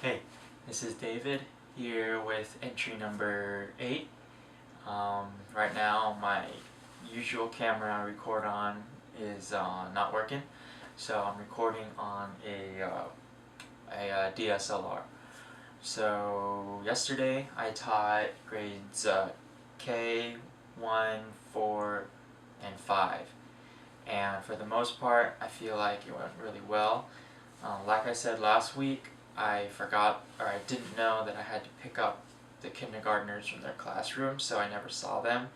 Hey, this is David here with entry number 8. Right now my usual camera I record on is not working, so I'm recording on a DSLR. So yesterday I taught grades K, 1, 4, and 5. And for the most part I feel like it went really well. Like I said last week, I forgot, or I didn't know that I had to pick up the kindergartners from their classroom, so I never saw them.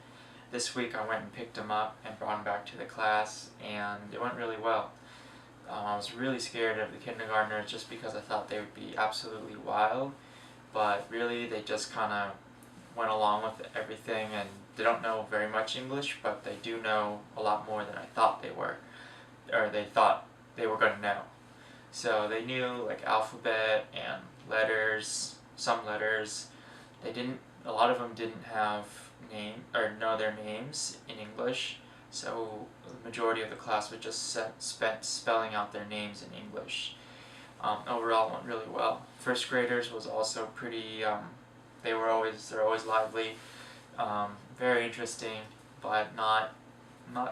This week I went and picked them up and brought them back to the class, and it went really well. I was really scared of the kindergartners just because I thought they would be absolutely wild, but really they just kind of went along with everything, and they don't know very much English, but they do know a lot more than I thought they were, or they thought they were going to know. So they knew like alphabet and letters, some letters. A lot of them didn't have know their names in English, so the majority of the class would just spent spelling out their names in English. Overall, it went really well. First graders was also pretty. They're always lively, very interesting, but not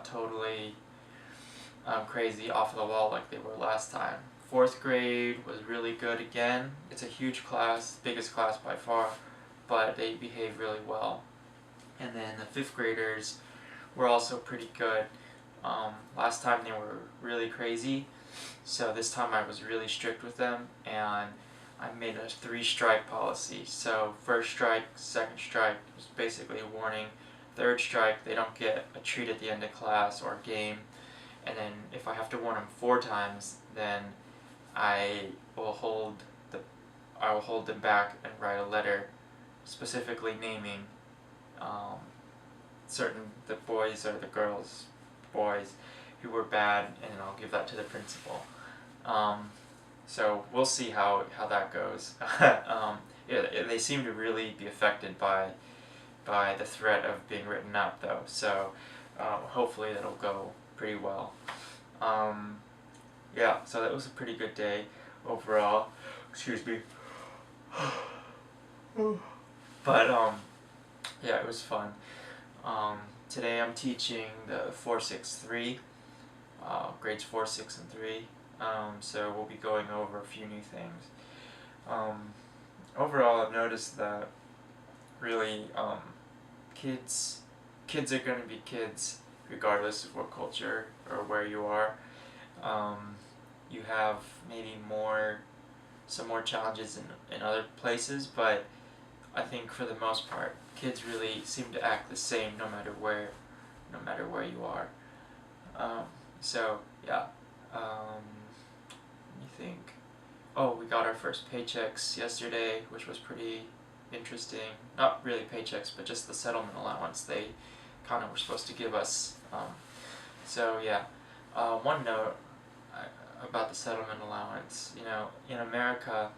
totally crazy off the wall like they were last time. Fourth grade was really good again. It's a huge class, biggest class by far, but they behaved really well. And then the fifth graders were also pretty good. Last time they were really crazy, so this time I was really strict with them, and I made a 3-strike policy. So first strike, second strike was basically a warning. Third strike, they don't get a treat at the end of class or game. And then if I have to warn them 4 times, then I will hold them back and write a letter specifically naming the boys or the boys who were bad, and I'll give that to the principal. So we'll see how that goes. They seem to really be affected by the threat of being written up, though, so hopefully that'll go pretty well. Yeah, so that was a pretty good day overall. Excuse me. But yeah, it was fun. Today I'm teaching the 4, 6, 3, grades 4, 6, and 3. So we'll be going over a few new things. Overall, I've noticed that really kids are going to be kids regardless of what culture or where you are. You have maybe some more challenges in other places, but I think for the most part, kids really seem to act the same no matter where you are. So yeah, let me think. Oh, we got our first paychecks yesterday, which was pretty interesting. Not really paychecks, but just the settlement allowance they kind of were supposed to give us. So yeah, one note about the settlement allowance. You know, in America,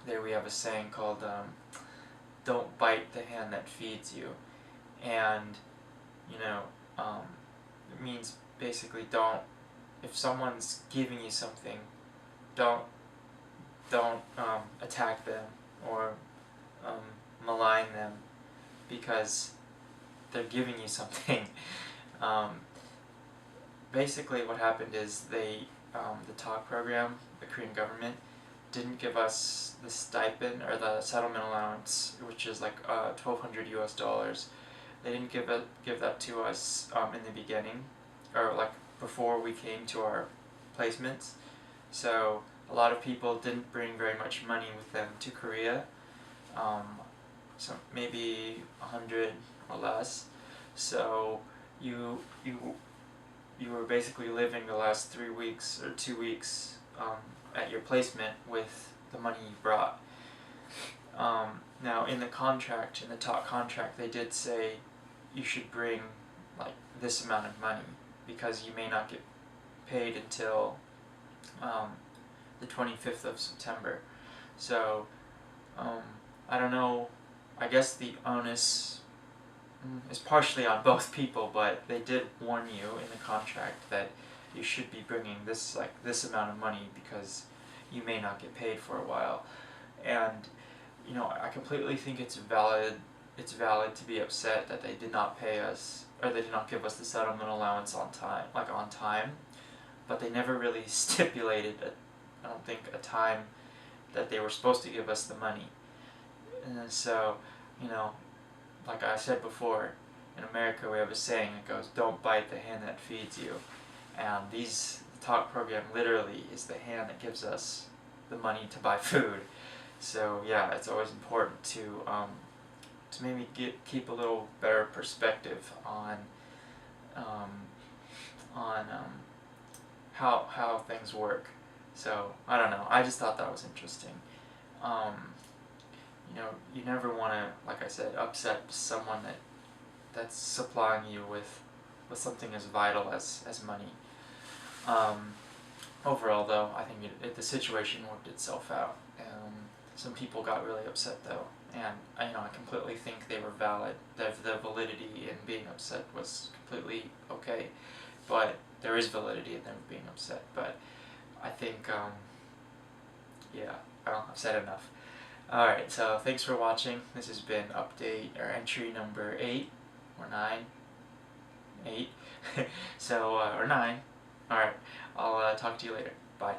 there we have a saying called "Don't bite the hand that feeds you," and you know, it means basically don't. If someone's giving you something, don't attack them or malign them because they're giving you something. Basically what happened is the TALK program, the Korean government, didn't give us the stipend or the settlement allowance, which is like $1,200 US. They didn't give that to us in the beginning, or like before we came to our placements. So a lot of people didn't bring very much money with them to Korea, so maybe 100 or less. So you were basically living the last 3 weeks or 2 weeks at your placement with the money you brought. Now in the TALK contract, they did say you should bring like this amount of money because you may not get paid until the 25th of September. So I don't know, I guess the onus is partially on both people, but they did warn you in the contract that you should be bringing this amount of money because you may not get paid for a while. And you know, I completely think it's valid. It's valid to be upset that they did not pay us, or they did not give us the settlement allowance on time, but they never really stipulated, I don't think, a time that they were supposed to give us the money. And so, you know, like I said before, in America we have a saying that goes, "Don't bite the hand that feeds you." And the talk program literally is the hand that gives us the money to buy food. So yeah, it's always important to maybe keep a little better perspective on how things work. So I don't know. I just thought that was interesting. You know, you never want to, like I said, upset someone that's supplying you with something as vital as money. Overall, though, I think the situation worked itself out. Some people got really upset, though, and I completely think they were valid. The validity in being upset was completely okay, but there is validity in them being upset. But I think, yeah, well, I've said enough. Alright, so thanks for watching. This has been entry number 8, or 9, 8, so, or 9. Alright, I'll talk to you later. Bye.